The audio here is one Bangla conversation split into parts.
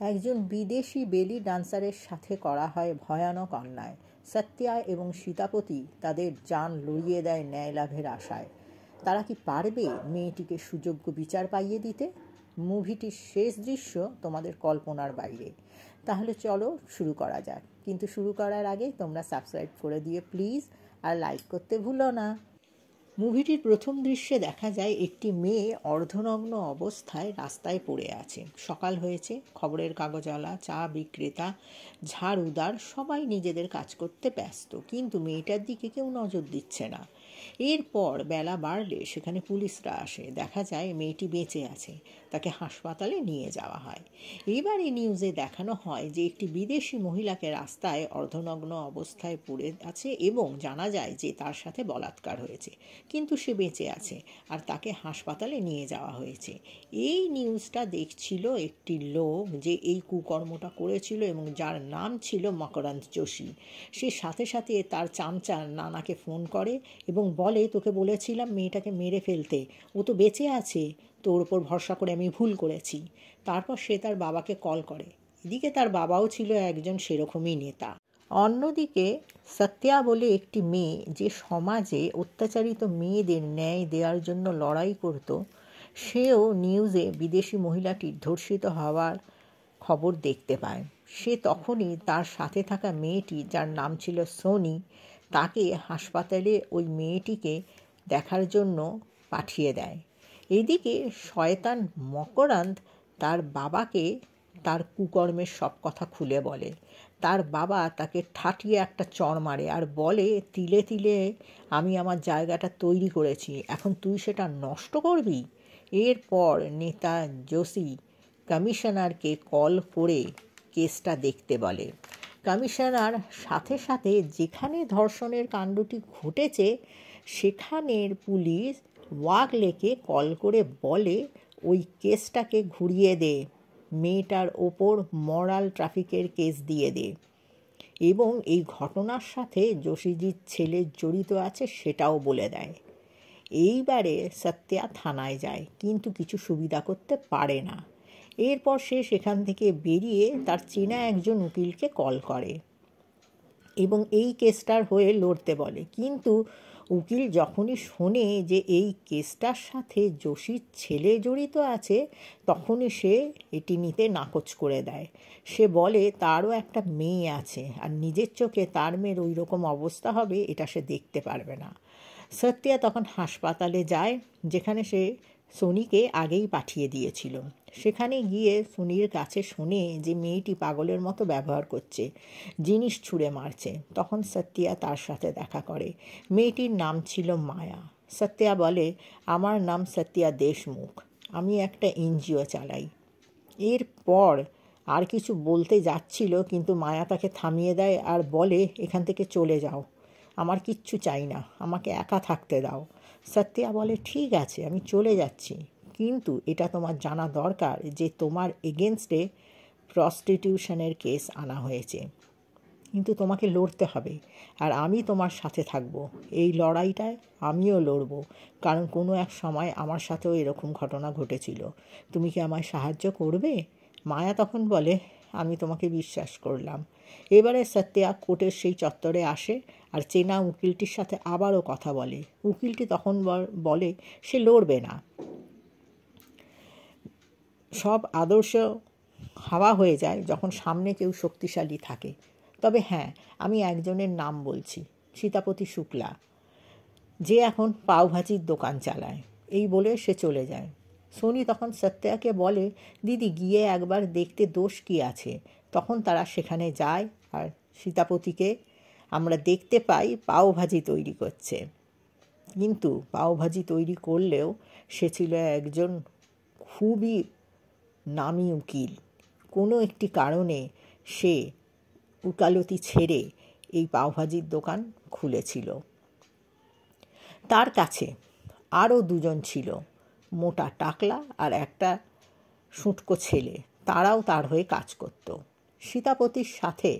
একজন বিদেশি বেলি ডান্সারের সাথে করা হয় ভয়ানক অন্যায়। সত্যা এবং সীতাপতি তাদের জান লড়িয়ে দেয় ন্যায় লাভের আশায়। তারা কি পারবে মেয়েটিকে সুযোগ্য বিচার পাইয়ে দিতে? মুভিটির শেষ দৃশ্য তোমাদের কল্পনার বাইরে। তাহলে চলো শুরু করা যাক, কিন্তু শুরু করার আগে তোমরা সাবস্ক্রাইব করে দিয়ে প্লিজ আর লাইক করতে ভুলো না। মুভিটির প্রথম দৃশ্যে দেখা যায় একটি মেয়ে অর্ধনগ্ন অবস্থায় রাস্তায় পড়ে আছে। সকাল হয়েছে, খবরের কাগজওয়ালা, চা বিক্রেতা, ঝাড়ুদার সবাই নিজেদের কাজ করতে ব্যস্ত, কিন্তু মেয়েটার দিকে কেউ নজর দিচ্ছে না। এরপর বেলা বাড়লে সেখানে পুলিশরা আসে। দেখা যায় মেয়েটি বেঁচে আছে, তাকে হাসপাতালে নিয়ে যাওয়া হয়। এবারে নিউজে দেখানো হয় যে একটি বিদেশি মহিলাকে রাস্তায় অর্ধনগ্ন অবস্থায় পড়ে আছে এবং জানা যায় যে তার সাথে বলাৎকার হয়েছে, কিন্তু সে বেঁচে আছে আর তাকে হাসপাতালে নিয়ে যাওয়া হয়েছে। এই নিউজটা দেখছিল একটি লোক যে এই কুকর্মটা করেছিল এবং যার নাম ছিল মকরন্দ যোশী। সে সাথে সাথে তার চামচা নানাকে ফোন করে এবং বলে, তোকে বলেছিলাম মেয়েটাকে মেরে ফেলতে, ও তো বেঁচে আছে, তোর ওপর ভরসা করে আমি ভুল করেছি। তারপর সে তার বাবাকে কল করে। এদিকে তার বাবাও ছিল একজন সেরকমই নেতা। অন্যদিকে সত্যা বলে একটি মেয়ে, যে সমাজে অত্যাচারিত মেয়েদের ন্যায় দেওয়ার জন্য লড়াই করত, সেও নিউজে বিদেশি মহিলাটির ধর্ষিত হওয়ার খবর দেখতে পায়। সে তখনই তার সাথে থাকা মেয়েটি, যার নাম ছিল সোনি, তাকে হাসপাতালে ওই মেয়েটিকে দেখার জন্য পাঠিয়ে দেয়। এদিকে শয়তান মকরন্দ তার বাবাকে তার কুকর্মের সব কথা খুলে বলে। তার বাবা তাকে ঠাটিয়ে একটা চড় মারে আর বলে, তিলে তিলে আমি আমার জায়গাটা তৈরি করেছি, এখন তুই সেটা নষ্ট করবি? এরপর নেতা যোশী কমিশনারকে কল করে কেসটা দেখতে বলে। কমিশনার সাথে সাথে যেখানে ধর্ষণের কাণ্ডটি ঘটেছে সেখানের পুলিশ ওয়াগলেকে কল করে বলে, ওই কেসটাকে ঘুরিয়ে দে, মেয়েটার ওপর মরাল ট্রাফিকের কেস দিয়ে দে, এবং এই ঘটনার সাথে যোশীজির ছেলে জড়িত আছে সেটাও বলে দেয়। এইবারে সত্যা থানায় যায়, কিন্তু কিছু সুবিধা করতে পারে না। এরপর সে সেখান থেকে বেরিয়ে তার চেনা একজন উকিলকে কল করে এবং এই কেসটার হয়ে লড়তে বলে। কিন্তু উকিল যখনই শোনে যে এই কেসটার সাথে যোশীর ছেলে জড়িত আছে, তখনই সে এটি নিতে নাকচ করে দেয়। সে বলে তারও একটা মেয়ে আছে আর নিজের চোখে তার মেয়ের ওই রকম অবস্থা হবে এটা সে দেখতে পারবে না। সত্যা তখন হাসপাতালে যায়, যেখানে সে সোনিকে আগেই পাঠিয়ে দিয়েছিল। সেখানে গিয়ে সোনির কাছে শোনে যে মেয়েটি পাগলের মতো ব্যবহার করছে, জিনিস ছুঁড়ে মারছে। তখন সত্যা তার সাথে দেখা করে। মেয়েটির নাম ছিল মায়া। সত্যা বলে, আমার নাম সত্যা দেশমুখ, আমি একটা এনজিও চালাই। এরপর আর কিছু বলতে যাচ্ছিল, কিন্তু মায়া তাকে থামিয়ে দেয় আর বলে, এখান থেকে চলে যাও, আমার কিচ্ছু চাই না, আমাকে একা থাকতে দাও। সত্যা বলে, ঠিক আছে, আমি চলে যাচ্ছি, কিন্তু এটা তোমার জানা দরকার যে তোমার এগেনস্টে প্রস্টিটিউশনের কেস আনা হয়েছে, কিন্তু তোমাকে লড়তে হবে আর আমি তোমার সাথে থাকবো। এই লড়াইটায় আমিও লড়বো, কারণ কোনো এক সময় আমার সাথেও এরকম ঘটনা ঘটেছিল। তুমি কি আমায় সাহায্য করবে? মায়া তখন বলে, আমি তোমাকে বিশ্বাস করলাম। এবারে সত্যা কোর্টের সেই চত্বরে আসে আর চেনা উকিলটির সাথে আবারও কথা বলে। উকিলটি তখন বলে সে লড়বে না, সব আদর্শ হাওয়া হয়ে যায় যখন সামনে কেউ শক্তিশালী থাকে। তবে হ্যাঁ, আমি একজনের নাম বলছি, সীতাপতি শুক্লা, যে এখন পাওভাজির দোকান চালায়। এই বলে সে চলে যায়। সোনি তখন সত্যাকে বলে, দিদি গিয়ে একবার দেখতে দোষ কী আছে। তখন তারা সেখানে যায় আর সীতাপতিকে আমরা দেখতে পাই পাওভাজি তৈরি করছে। কিন্তু পাওভাজি তৈরি করলেও সে ছিল একজন খুবই নামী উকিল। কোনো একটি কারণে সে উকালতি ছেড়ে এই পাওভাজির দোকান খুলেছিল। তার কাছে আরও দুজন ছিল, মোটা টাকলা আর একটা শুঁটকো ছেলে, তারাও তার হয়ে কাজ করত। সীতাপতির সাথে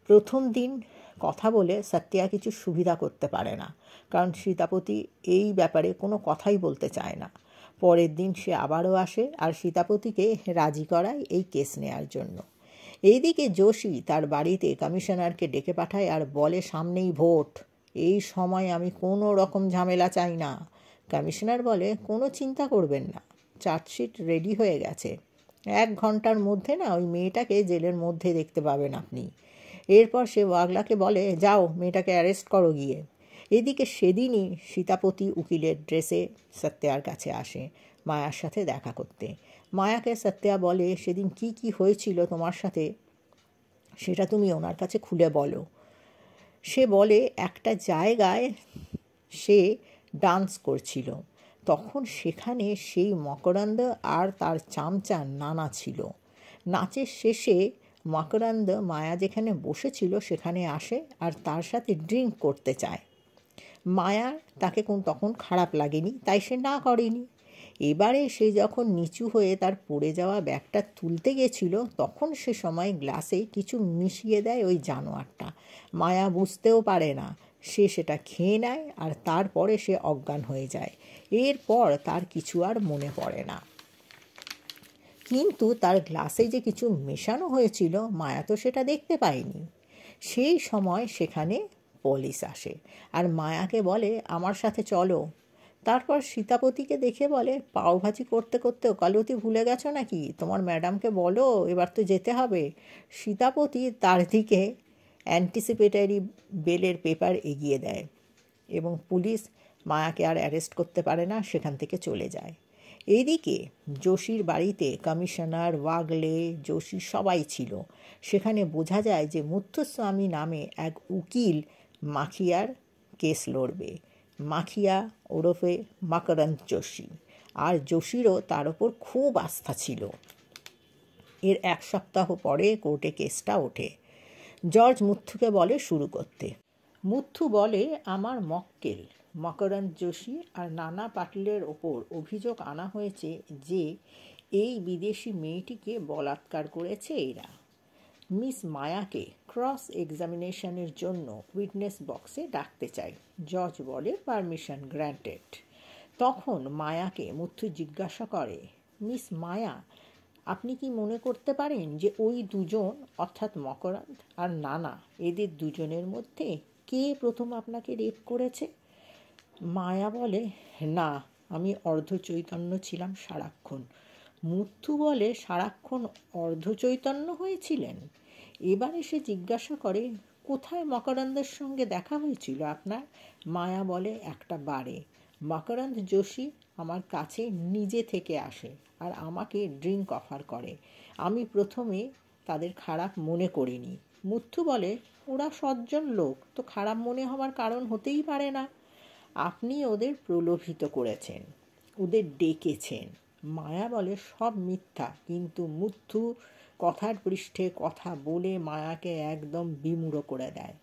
প্রথম দিন কথা বলে সত্যা কিছু সুবিধা করতে পারে না, কারণ সীতাপতি এই ব্যাপারে কোনো কথাই বলতে চায় না। পরের দিন সে আবারও আসে আর সীতাপতিকে রাজি করায় এই কেস নেয়ার জন্য। এইদিকে যোশী তার বাড়িতে কমিশনারকে ডেকে পাঠায় আর বলে, সামনেই ভোট, এই সময় আমি কোনো রকম ঝামেলা চাই না। কমিশনার বলে, কোনো চিন্তা করবেন না, চার্জশিট রেডি হয়ে গেছে, 1 ঘন্টার মধ্যে না ওই মেয়েটাকে জেলের মধ্যে দেখতে পাবেন আপনি। এরপর সে ওয়াগলাকে বলে, যাও মেয়েটাকে অ্যারেস্ট করো গিয়ে। এদিকে সেদিনই সীতাপতি উকিলের ড্রেসে সত্যিয়ার কাছে আসে মায়ার সাথে দেখা করতে। মায়াকে সত্যিয়া বলে, সেদিন কি কি হয়েছিল তোমার সাথে সেটা তুমি ওনার কাছে খুলে বলো। সে বলে, একটা জায়গায় সে ডান্স করছিল, তখন সেখানে সেই মকরন্দ আর তার চামচা নানা ছিল। নাচের শেষে মকরন্দ মায়া যেখানে বসেছিল সেখানে আসে আর তার সাথে ড্রিঙ্ক করতে চায়। মায়ার তাকে তখন খারাপ লাগেনি, তাই সে না করেনি। এবারে সে যখন নিচু হয়ে তার পড়ে যাওয়া ব্যাগটা তুলতে গেছিল, তখন সে সময় গ্লাসে কিছু মিশিয়ে দেয় ওই জানোয়ারটা। মায়া বুঝতেও পারে না, সে সেটা খেয়ে নেয় আর তারপরে সে অজ্ঞান হয়ে যায়। এরপর তার কিছু আর মনে পড়ে না। কিন্তু তার গ্লাসে যে কিছু মেশানো হয়েছিল মায়া তো সেটা দেখতে পায়নি। সেই সময় সেখানে পুলিশ আসে আর মায়াকে বলে, আমার সাথে চলো। তারপর সীতাপতিকে দেখে বলে, পাওভাজি করতে করতে ওকালতি ভুলে গেছো নাকি? তোমার ম্যাডামকে বলো এবার তো যেতে হবে। সীতাপতি তার দিকে অ্যান্টিসিপেটরি বেলের পেপার এগিয়ে দেয় এবং পুলিশ মায়াকে আর অ্যারেস্ট করতে পারে না, সেখান থেকে চলে যায়। এইদিকে যোশীর বাড়িতে কমিশনার, ওয়াগলে, যোশী সবাই ছিল। সেখানে বোঝা যায় যে মুথুস্বামী নামে এক উকিল মাখিয়ার কেস লড়বে। মাখিয়া ওরফে মকরন্দ যোশী, আর যোশীরও তার ওপর খুব আস্থা ছিল। এর 1 সপ্তাহ পরে কোর্টে কেসটা ওঠে। জর্জ মুথুকে বলে শুরু করতে। মুথু বলে, আমার মক্কেল মকরন্দ যোশী আর নানা পাটিলের ওপর অভিযোগ আনা হয়েছে যে এই বিদেশি মেয়েটিকে বলাৎকার করেছে এরা। মিস মায়াকে ক্রস এক্সামিনেশনের জন্য উইটনেস বক্সে ডাকতে চাই। জজ বলে, পারমিশন গ্র্যান্টেড। তখন মায়াকে মুথু জিজ্ঞাসা করে, মিস মায়া, আপনি কি মনে করতে পারেন যে ওই দুজন অর্থাৎ মকরন্দ আর নানা, এদের দুজনের মধ্যে কে প্রথম আপনাকে রেপ করেছে? মায়া বলে, না, আমি অর্ধচৈতন্য ছিলাম সারাক্ষণ। মুথু বলে, সারাক্ষণ অর্ধচৈতন্য হয়েছিলেন? এবারে সে জিজ্ঞাসা করে, কোথায় মকরন্দের সঙ্গে দেখা হয়েছিল আপনার? মায়া বলে, একটা বারে। মকরন্দ যোশী আমার কাছে নিজে থেকে আসে আর আমাকে ড্রিঙ্ক অফার করে। আমি প্রথমে তাদের খারাপ মনে করিনি। মুথু বলে, ওরা সজ্জন লোক, তো খারাপ মনে হওয়ার কারণ হতেই পারে না। আপনি ওদের প্রলোভিত করেছেন, ওদের ডেকেছেন। মায়া বলে, সব মিথ্যা। কিন্তু মুথু কথার পৃষ্ঠে কথা বলে মায়াকে একদম বিমূঢ় করে দেয়।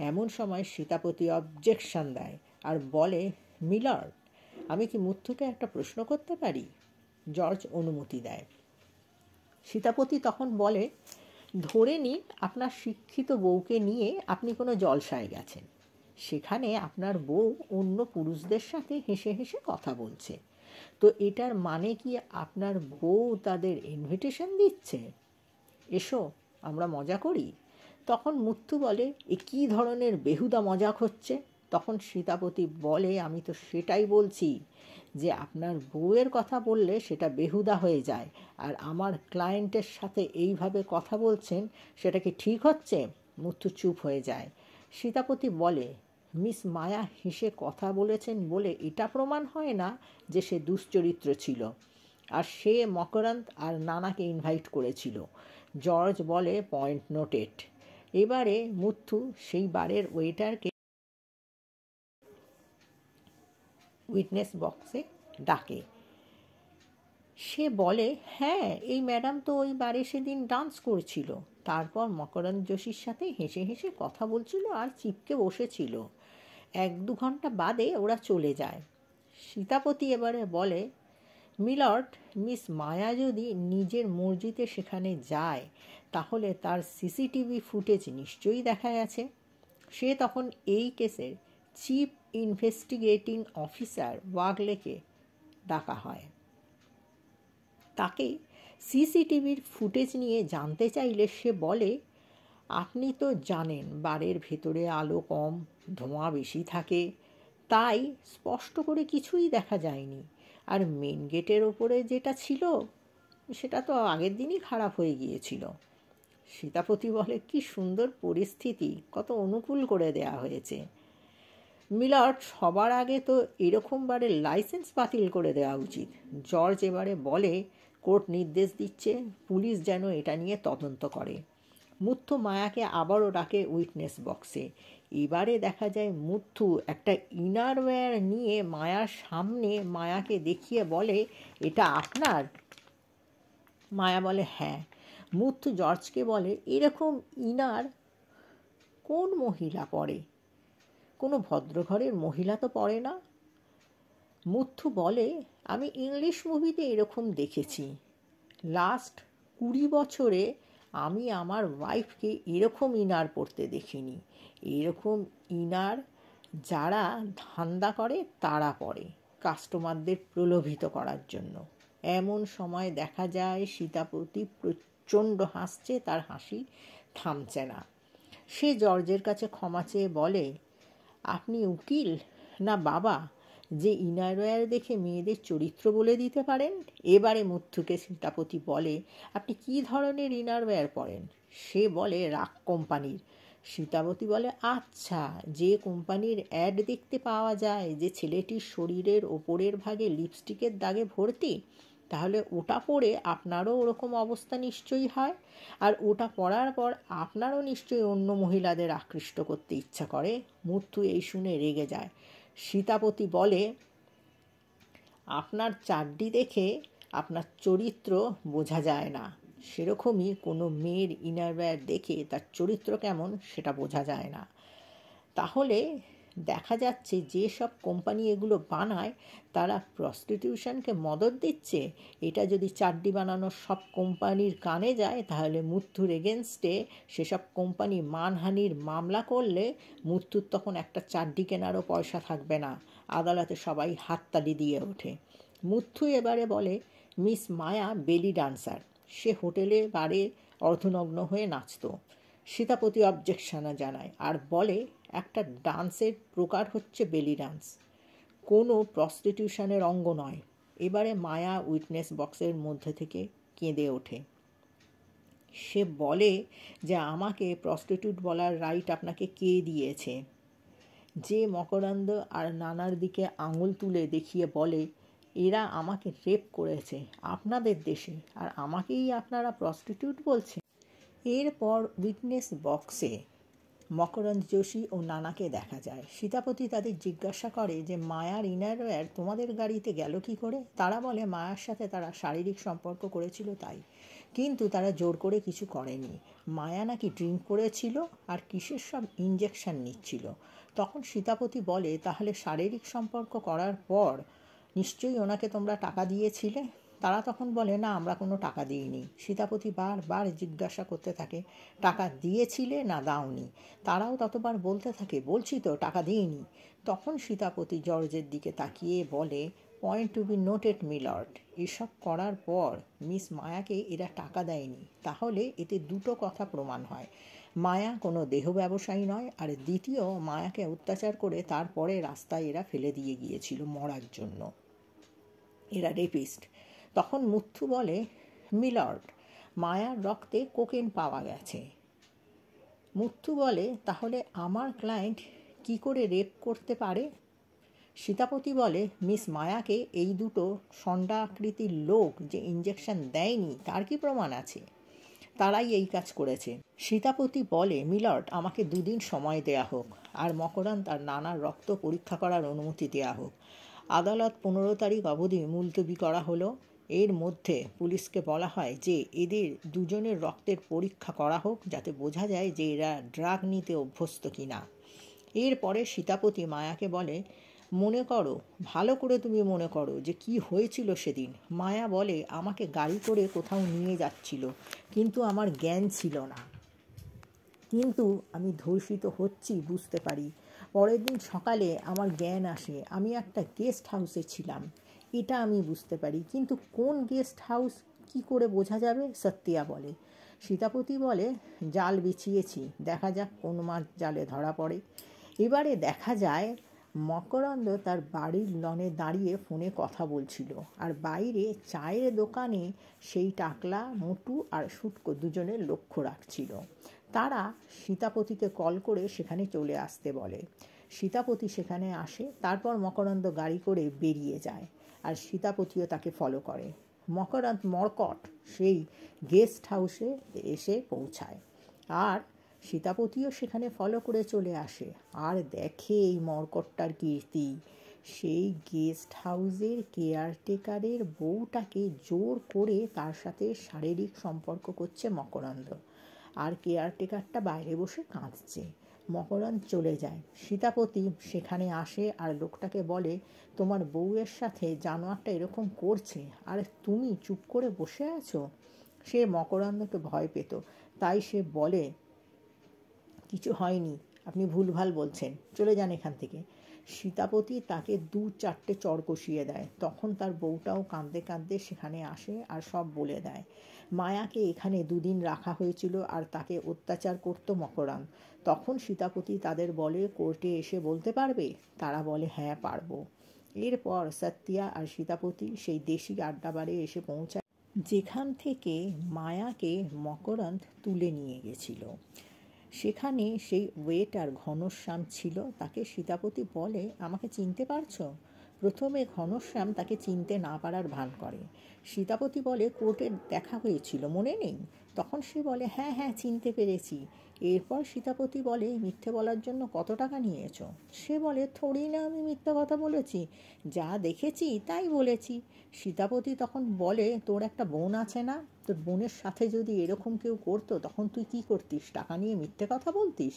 এমন সময় সীতাপতি অবজেকশন দেয় আর বলে, মিলর্ড, আমি কি মুথুকে একটা প্রশ্ন করতে পারি? জর্জ অনুমতি দেয়। সীতাপতি তখন বলে, ধরে নিন আপনার শিক্ষিত বউকে নিয়ে আপনি কোনো জলসায় গেছেন। সেখানে আপনার বউ অন্য পুরুষদের সাথে হেসে হেসে কথা বলছে, তো এটার মানে কি আপনার বউ তাদের ইনভিটেশন দিচ্ছে, এসো আমরা মজা করি? তখন মুথু বলে, এ কী ধরনের বেহুদা মজাক হচ্ছে? তখন সীতাপতি বলে, আমি তো সেটাই বলছি যে আপনার বউয়ের কথা বললে সেটা বেহুদা হয়ে যায়, আর আমার ক্লায়েন্টের সাথে এইভাবে কথা বলছেন, সেটা কি ঠিক হচ্ছে? মুথু চুপ হয়ে যায়। সীতাপতি বলে, মিস মায়া হেসে কথা বলেছেন বলে এটা প্রমাণ হয় না যে সে দুশ্চরিত্র ছিল, আর সে মকরন্দ আর নানাকে ইনভাইট করেছিল। জর্জ বলে, পয়েন্ট নোটেড। এবারে মুথু সেই বারের ওয়েটারকে উইটনেস বক্সে ডাকে। সে বলে, হ্যাঁ, এই ম্যাডাম তো ওই বারে সেদিন ডান্স করছিল, তারপর মকরন্দ যোশীর সাথে হেসে হেসে কথা বলছিল আর চিপকে বসেছিল। 1-2 ঘন্টা বাদে ওরা চলে যায়। সীতাপতি এবারে বলে, মিলর্ড, মিস মায়া যদি নিজের মর্জিতে সেখানে যায় তাহলে তার সিসিটিভি ফুটেজ নিশ্চয়ই দেখা গেছে। সে তখন এই কেসের চিফ ইনভেস্টিগেটিং অফিসার ওয়াগলেকে ডাকা হয়। তাকে সিসিটিভির ফুটেজ নিয়ে জানতে চাইলে সে বলে, আপনি তো জানেন বারের ভেতরে আলো কম, ধোঁয়া বেশি থাকে, তাই স্পষ্ট করে কিছুই দেখা যায়নি। আর মেন গেটের ওপরে যেটা ছিল সেটা তো আগের দিনই খারাপ হয়ে গিয়েছিল। সীতাপতি বলে, কি সুন্দর পরিস্থিতি, কত অনুকূল করে দেয়া হয়েছে। মিলার্ড, সবার আগে তো এরকমবারে লাইসেন্স বাতিল করে দেওয়া উচিত। জর্জ এবারে বলে, কোর্ট নির্দেশ দিচ্ছে, পুলিশ যেন এটা নিয়ে তদন্ত করে। মুথ্থু মায়াকে আবারও ডাকে উইটনেস বক্সে। এবারে দেখা যায় মুথ্থু একটা ইনারওয়্যার নিয়ে মায়ার সামনে মায়াকে দেখিয়ে বলে, এটা আপনার? মায়া বলে, হ্যাঁ। মুথ্থু জর্জকে বলে, এরকম ইনার কোন মহিলা পরে? কোনো ভদ্রঘরের মহিলা তো পরে না। মুথ্থু বলে, আমি ইংলিশ মুভিতে এরকম দেখেছি। লাস্ট 20 বছরে আমি আমার ওয়াইফকে এরকম ইনার পরতে দেখিনি। এরকম ইনার যারা ধান্দা করে তারা পরে, কাস্টমারদের প্রলোভিত করার জন্য। এমন সময় দেখা যায় সীতাপতি প্রচণ্ড হাসছে, তার হাসি থামছে না। সে জর্জের কাছে ক্ষমা চেয়ে বলে, আপনি উকিল না বাবা যে ইনারওয়্যার দেখে মেয়েদের চরিত্র বলে দিতে পারেন? এবারে মুথ্থুকে সীতাপতি বলে, আপনি কি ধরনের ইনারওয়্যার পরেন? সে বলে, রাগ কোম্পানির। সীতাপতি বলে, আচ্ছা, যে কোম্পানির অ্যাড দেখতে পাওয়া যায় যে ছেলেটির শরীরের ওপরের ভাগে লিপস্টিকের দাগে ভর্তি, তাহলে ওটা পরে আপনারও ওরকম অবস্থা নিশ্চয়ই হয়। আর ওটা পরার পর আপনারও নিশ্চয়ই অন্য মহিলাদের আকৃষ্ট করতে ইচ্ছা করে। মুথ্থু এই শুনে রেগে যায়। সীতাপতি বলে, আপনার চাড্ডি দেখে আপনার চরিত্র বোঝা যায় না, সেরকমই কোনো মেয়ের ইনারওয়্যার দেখে তার চরিত্র কেমন সেটা বোঝা যায় না। তাহলে দেখা যাচ্ছে যে সব কোম্পানি এগুলো বানায় তারা প্রস্টিটিউশনকে মদত দিচ্ছে। এটা যদি চাড্ডি বানানোর সব কোম্পানির কানে যায়, তাহলে মুথ্থুর এগেনস্টে সেসব কোম্পানি মানহানির মামলা করলে মুথ্থুর তখন একটা চাড্ডি কেনারও পয়সা থাকবে না। আদালতে সবাই হাততালি দিয়ে ওঠে। মুথ্থু এবারে বলে, মিস মায়া বেলি ডান্সার, সে হোটেলে বারে অর্ধনগ্ন হয়ে নাচত। সীতাপতি অবজেকশন জানায় আর বলে, একটা ডান্সের প্রকার হচ্ছে বেলি ডান্স, কোনো প্রস্টিটিউশনের অঙ্গ নয়। এবারে মায়া উইটনেস বক্সের মধ্যে থেকে কেঁদে ওঠে। সে বলে যে, আমাকে প্রস্টিটিউট বলার রাইট আপনাকে কে দিয়েছে? যে মকরন্দ আর নানার দিকে আঙুল তুলে দেখিয়ে বলে, এরা আমাকে রেপ করেছে আপনাদের দেশে, আর আমাকেই আপনারা প্রস্টিটিউট বলছেন? এরপর উইটনেস বক্সে মকরন্দ যোশী ও নানাকে দেখা যায়। সীতাপতি তাদের জিজ্ঞাসা করে যে, মায়ার ইনারওয়্যার তোমাদের গাড়িতে গেল কি করে? তারা বলে, মায়ার সাথে তারা শারীরিক সম্পর্ক করেছিল তাই, কিন্তু তারা জোর করে কিছু করেনি। মায়া নাকি ড্রিঙ্ক করেছিল আর কিসের সব ইঞ্জেকশন নিচ্ছিল। তখন সীতাপতি বলে, তাহলে শারীরিক সম্পর্ক করার পর নিশ্চয়ই ওনাকে তোমরা টাকা দিয়েছিলে? তারা তখন বলে, না, আমরা কোনো টাকা দিইনি। সীতাপতি বারবার জিজ্ঞাসা করতে থাকে, টাকা দিয়েছিলে না দাওনি? তারাও ততবার বলতে থাকে, বলছি তো টাকা দিইনি। তখন সীতাপতি জর্জের দিকে তাকিয়ে বলে, point to be noted milord, এসব করার পর মিস মায়াকে এরা টাকা দেয়নি। তাহলে এতে দুটো কথা প্রমাণ হয়, মায়া কোনো দেহ ব্যবসায়ী নয়, আর দ্বিতীয়, মায়াকে অত্যাচার করে তারপরে রাস্তায় এরা ফেলে দিয়ে গিয়েছিল মরার জন্য, এরা রেপিস্ট। তখন মুথ্থু বলে, মিলর্ড, মায়ার রক্তে কোকেন পাওয়া গেছে। মুথ্থু বলে, তাহলে আমার ক্লায়েন্ট কি করে রেপ করতে পারে? সীতাপতি বলে, মিস মায়াকে এই দুটো ষণ্ডা আকৃতির লোক যে ইঞ্জেকশন দেয়নি তার কি প্রমাণ আছে? তারাই এই কাজ করেছে। সীতাপতি বলে, মিলর্ড, আমাকে 2 দিন সময় দেয়া হোক, আর মকরান তার নানার রক্ত পরীক্ষা করার অনুমতি দেয়া হোক। আদালত 15 তারিখ অবধি মুলতবি করা হলো। এর মধ্যে পুলিশকে বলা হয় যে এদের দুজনের রক্তের পরীক্ষা করা হোক, যাতে বোঝা যায় যে এরা ড্রাগ নিতে অভ্যস্ত কিনা। এরপরে সীতাপতি মায়াকে বলে, মনে করো, ভালো করে তুমি মনে করো যে কি হয়েছিল সেদিন। মায়া বলে, আমাকে গাড়ি করে কোথাও নিয়ে যাচ্ছিল, কিন্তু আমার জ্ঞান ছিল না, কিন্তু আমি ধর্ষিত হচ্ছি বুঝতে পারি। পরের দিন সকালে আমার জ্ঞান আসে, আমি একটা গেস্ট হাউসে ছিলাম, এটা আমি বুঝতে পারি, কিন্তু কোন গেস্ট হাউস, কি করে বোঝা যাবে? সত্যিয়া বলে। সীতাপতি বলে, জাল বিছিয়েছি, দেখা যাক কোন মাছ জালে ধরা পড়ে। এবারে দেখা যায় মকরন্দ তার বাড়ির লনে দাঁড়িয়ে ফোনে কথা বলছিল, আর বাইরে চায়ের দোকানে সেই টাকলা মোটু আর শুটকো দুজনে লক্ষ্য রাখছিল। তারা সীতাপতিকে কল করে সেখানে চলে আসতে বলে। সীতাপতি সেখানে আসে, তারপর মকরন্দ গাড়ি করে বেরিয়ে যায়, আর সীতাপতিও তাকে ফলো করে। মকরন্দ মর্কট সেই গেস্ট হাউসে এসে পৌঁছায়, আর সীতাপতিও সেখানে ফলো করে চলে আসে, আর দেখে এই মর্কটটার কীর্তি। সেই গেস্ট হাউসের কেয়ারটেকারের বউটাকে জোর করে তার সাথে শারীরিক সম্পর্ক করছে মকরন্দ, আর কেয়ারটেকারটা বাইরে বসে কাঁদছে। মকরন্দ চলে যায়। সীতাপতি সেখানে আসে আর লোকটাকে বলে, তোমার বউয়ের সাথে জানোয়ারটা এরকম করছে, আর তুমি চুপ করে বসে আছো। সে মকরন্দকে ভয় পেত, তাই সে বলে, কিছু হয়নি, আপনি ভুলভাল বলছেন, চলে যান এখান থেকে। সীতাপতি তাকে 2-4টে চড় কষিয়ে দেয়। তখন তার বউটাও কাঁদতে কাঁদতে সেখানে আসে আর সব বলে দেয়। মায়াকে এখানে 2 দিন রাখা হয়েছিল আর তাকে অত্যাচার করতো মকরান। তখন সীতাপতি তাদের বলে, কোর্টে এসে বলতে পারবে? তারা বলে, হ্যাঁ পারবো। এরপর সত্যিয়া আর সীতাপতি সেই দেশি আড্ডাবারে এসে পৌঁছায়, যেখান থেকে মায়াকে মকরন্দ তুলে নিয়ে গেছিল। সেখানে সেই ওয়েটার ঘনশ্যাম ছিল। তাকে সীতাপতি বলে, আমাকে চিনতে পারছো? প্রথমে ঘনশ্যাম তাকে চিনতে না পারার ভান করে। সীতাপতি বলে, কোর্টে দেখা হয়েছিল, মনে নেই? তখন সে বলে, হ্যাঁ হ্যাঁ, চিনতে পেরেছি। এরপর সীতাপতি বলে, মিথ্যে বলার জন্য কত টাকা নিয়েছো? সে বলে, থোড়ি না আমি মিথ্যে কথা বলেছি, যা দেখেছি তাই বলেছি। সীতাপতি তখন বলে, তোর একটা বোন আছে না? তোর বোনের সাথে যদি এরকম কেউ করতো তখন তুই কি করতিস? টাকা নিয়ে মিথ্যে কথা বলতিস?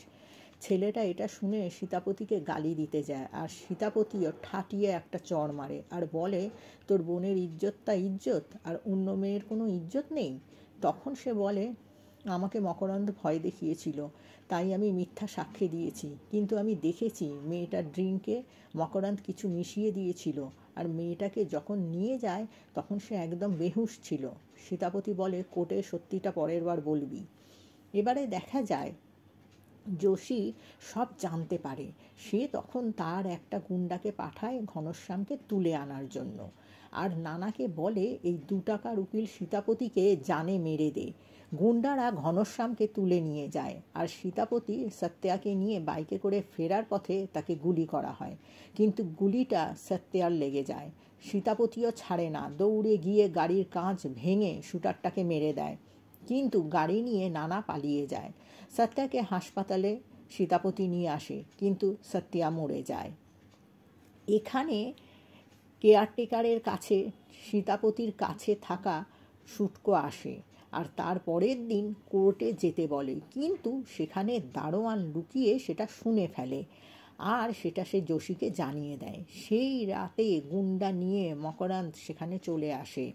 ছেলেটা এটা শুনে সীতাপতিকে গালি দিতে যায়, আর সীতাপতিও ঠাটিয়ে একটা চড় মারে আর বলে, তোর বোনের ইজ্জতটা ইজ্জত, আর অন্য মেয়ের কোনো ইজ্জত নেই? তখন সে বলে, আমাকে মকরন্দ ভয় দেখিয়েছিল, তাই আমি মিথ্যা সাক্ষী দিয়েছি, কিন্তু আমি দেখেছি মেয়েটার ড্রিঙ্কে মকরন্দ কিছু মিশিয়ে দিয়েছিল, আর মেয়েটাকে যখন নিয়ে যায় তখন সে একদম বেহুশ ছিল। সীতাপতি বলে, কোর্টে সত্যিটা পরের বার বলবি। এবারে দেখা যায় যোশী সব জানতে পারে। সে তখন তার একটা গুন্ডাকে পাঠায় ঘনশ্যামকে তুলে আনার জন্য, আর নানাকে বলে, এই 2 টাকার উকিল সীতাপতিকে জানে মেরে দে। গুন্ডারা ঘনশ্যামকে তুলে নিয়ে যায়, আর সীতাপতি সত্যিয়াকে নিয়ে বাইকে করে ফেরার পথে তাকে গুলি করা হয়, কিন্তু গুলিটা সত্যিয়ার লেগে যায়। সীতাপতিও ছাড়ে না, দৌড়ে গিয়ে গাড়ির কাঁচ ভেঙে শুটারটাকে মেরে দেয়, কিন্তু গাড়ি নিয়ে নানা পালিয়ে যায়। সত্যিয়াকে হাসপাতালে সীতাপতি নিয়ে আসে, কিন্তু সত্যিয়া মরে যায়। এখানে কেয়ারটেকারের কাছে সীতাপতির কাছে থাকা শুটকো আসে, আর তার পরের দিন কোর্টে যেতে বলে, কিন্তু সেখানে দারোয়ান লুকিয়ে সেটা শুনে ফেলে, আর সেটা সে যোশীকে জানিয়ে দেয়। সেই রাতে গুন্ডা নিয়ে মকরন্দ সেখানে চলে আসে।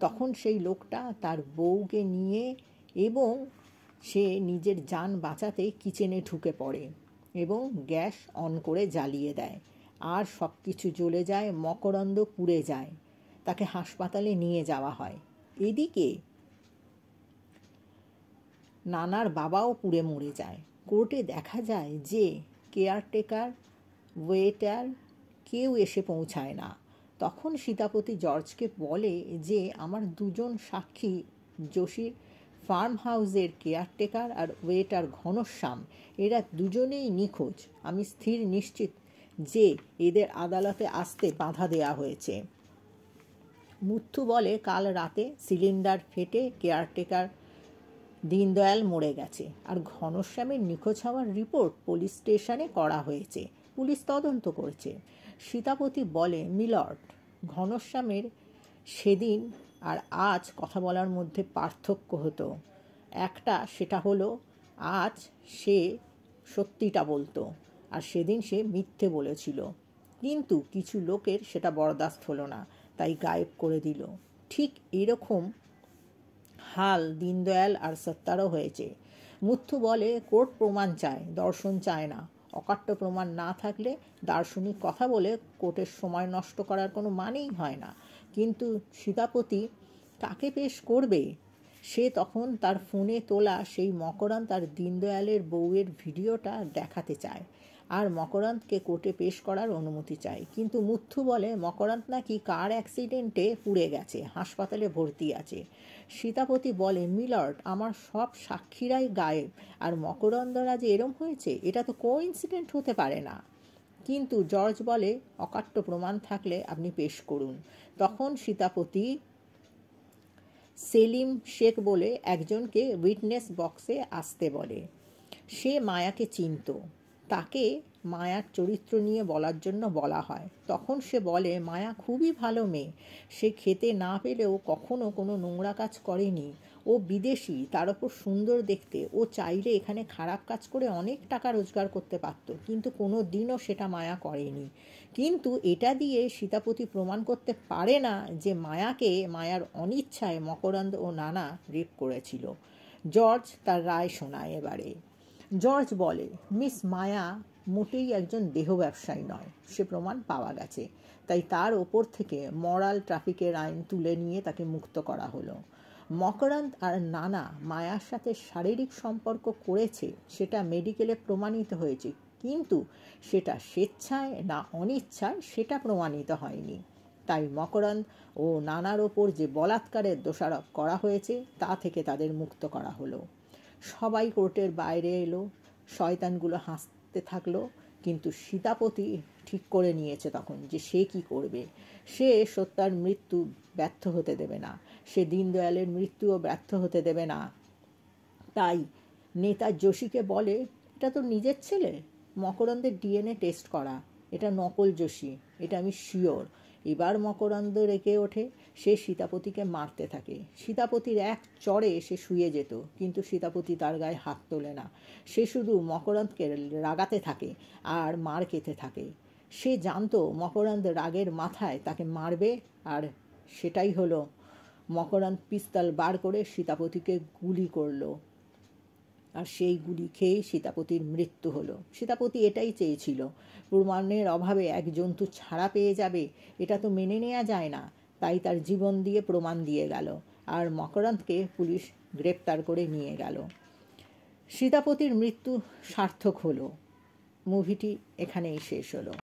তখন সেই লোকটা তার বউকে নিয়ে এবং সে নিজের জান বাঁচাতে কিচেনে ঢুকে পড়ে এবং গ্যাস অন করে জ্বালিয়ে দেয়, আর সব কিছু জ্বলে যায়, মকরন্দ পুড়ে যায়। তাকে হাসপাতালে নিয়ে যাওয়া হয়। এদিকে নানার বাবাও পুড়ে মরে যায়। কোর্টে দেখা যায় যে কেয়ারটেকার, ওয়েটার কেউ এসে পৌঁছায় না। তখন সীতাপতি জর্জকে বলে যে, আমার 2 জন সাক্ষী যোশীর ফার্ম হাউসের কেয়ারটেকার আর ওয়েটার ঘনশ্যাম, এরা দুজনেই নিখোঁজ। আমি স্থির নিশ্চিত যে এদের আদালতে আসতে বাধা দেয়া হয়েছে। মুথ্থু বলে, কাল রাতে সিলিন্ডার ফেটে কেয়ারটেকার দীনদয়াল মরে গেছে, আর ঘনশ্যামের নিখোঁজ হওয়ার রিপোর্ট পুলিশ স্টেশনে করা হয়েছে, পুলিশ তদন্ত করছে। সীতাপতি বলে, মিলর্ড, ঘনশ্যামের সেদিন আর আজ কথা বলার মধ্যে পার্থক্য হতো একটা, সেটা হলো আজ সে সত্যিটা বলতো, আর সেদিন সে মিথ্যে বলেছিল, কিন্তু কিছু লোকের সেটা বরদাস্ত হলো না, তাই গায়েব করে দিল। ঠিক এরকম হাল দীনদয়াল আর সত্যারও হয়েছে। মুথ্থু বলে, কোর্ট প্রমাণ চায়, দর্শন চায় না। অকাট্য প্রমাণ না থাকলে দার্শনিক কথা বলে কোর্টের সময় নষ্ট করার কোনো মানেই হয় না। কিন্তু সীতাপতি কাকে পেশ করবে? সে তখন তার ফোনে তোলা সেই মকরান্ত আর দীনদয়ালের বউয়ের ভিডিওটা দেখাতে চায় আর মকরান্তকে কোর্টে পেশ করার অনুমতি চায়। কিন্তু মুথ্থু বলে মকরান্ত নাকি কার অ্যাক্সিডেন্টে পুড়ে গেছে, হাসপাতালে ভর্তি আছে। সীতাপতি বলে, মিলর্ড, আমার সব সাক্ষীরাই গায়েব, আর মকরন্দরা যে এরম হয়েছে এটা তো কোইন্সিডেন্ট হতে পারে না। কিন্তু জর্জ বলে, অকাট্য প্রমাণ থাকলে আপনি পেশ করুন। তখন সীতাপতি সেলিম শেখ বলে একজনকে উইটনেস বক্সে আসতে বলে। সে মায়াকে চিনত, তাকে মায়ার চরিত্র নিয়ে বলার জন্য বলা হয়। তখন সে বলে, মায়া খুবই ভালো মেয়ে, সে খেতে না পেলেও কখনো কোনো নোংরা কাজ করেনি। ও বিদেশি, তার ওপর সুন্দর দেখতে, ও চাইলে এখানে খারাপ কাজ করে অনেক টাকা রোজগার করতে পারত, কিন্তু কোনো দিনও সেটা মায়া করেনি। কিন্তু এটা দিয়ে সীতাপতি প্রমাণ করতে পারে না যে মায়াকে মায়ার অনিচ্ছায় মকরন্দ ও নানা রেপ করেছিল। জর্জ তার রায় শোনায় এবারে। জর্জ বলে, মিস মায়া মোটেই একজন দেহ ব্যবসায়ী নয়, সে প্রমাণ পাওয়া গেছে, তাই তার ওপর থেকে মরাল ট্রাফিকের আইন তুলে নিয়ে তাকে মুক্ত করা হলো। মকরন্দ আর নানা মায়ার সাথে শারীরিক সম্পর্ক করেছে, সেটা মেডিকেলে প্রমাণিত হয়েছে, কিন্তু সেটা স্বেচ্ছায় না অনিচ্ছায় সেটা প্রমাণিত হয়নি। তাই মকরন্দ ও নানার ওপর যে বলাৎকারের দোষারোপ করা হয়েছে তা থেকে তাদের মুক্ত করা হলো। সবাই কোর্টের বাইরে এলো, শয়তানগুলো হাসতে থাকলো। কিন্তু সীতাপতি ঠিক করে নিয়েছে তখন যে সে কি করবে। সে সত্যার মৃত্যু ব্যর্থ হতে দেবে না, সে দীনদয়ালের মৃত্যুও ব্যর্থ হতে দেবে না। তাই নেতা যোশীকে বলে, এটা তো নিজের ছেলে, মকরন্দের ডিএনএ টেস্ট করা, এটা নকল যোশী, এটা আমি শিওর। এবার মকরন্দ রেগে ওঠে, সে সীতাপতিকে মারতে থাকে। সীতাপতির এক চড়ে সে শুয়ে যেত, কিন্তু সীতাপতি তার গায়ে হাত তোলে না, সে শুধু মকরন্দকে রাগাতে থাকে আর মার খেতে থাকে। সে জানতো মকরন্দ রাগের মাথায় তাকে মারবে, আর সেটাই হলো। মকরন্দ পিস্তল বার করে সীতাপতিকে গুলি করলো, আর সেই গুলি খেয়েই সীতাপতির মৃত্যু হলো। সীতাপতি এটাই চেয়েছিল, প্রমাণের অভাবে এক জন্তু ছাড়া পেয়ে যাবে, এটা তো মেনে নেওয়া যায় না। তাই তার জীবন দিয়ে প্রমাণ দিয়ে গেল, আর মকরন্দকে পুলিশ গ্রেপ্তার করে নিয়ে গেল। সীতাপতির মৃত্যু সার্থক হলো। মুভিটি এখানেই শেষ হলো।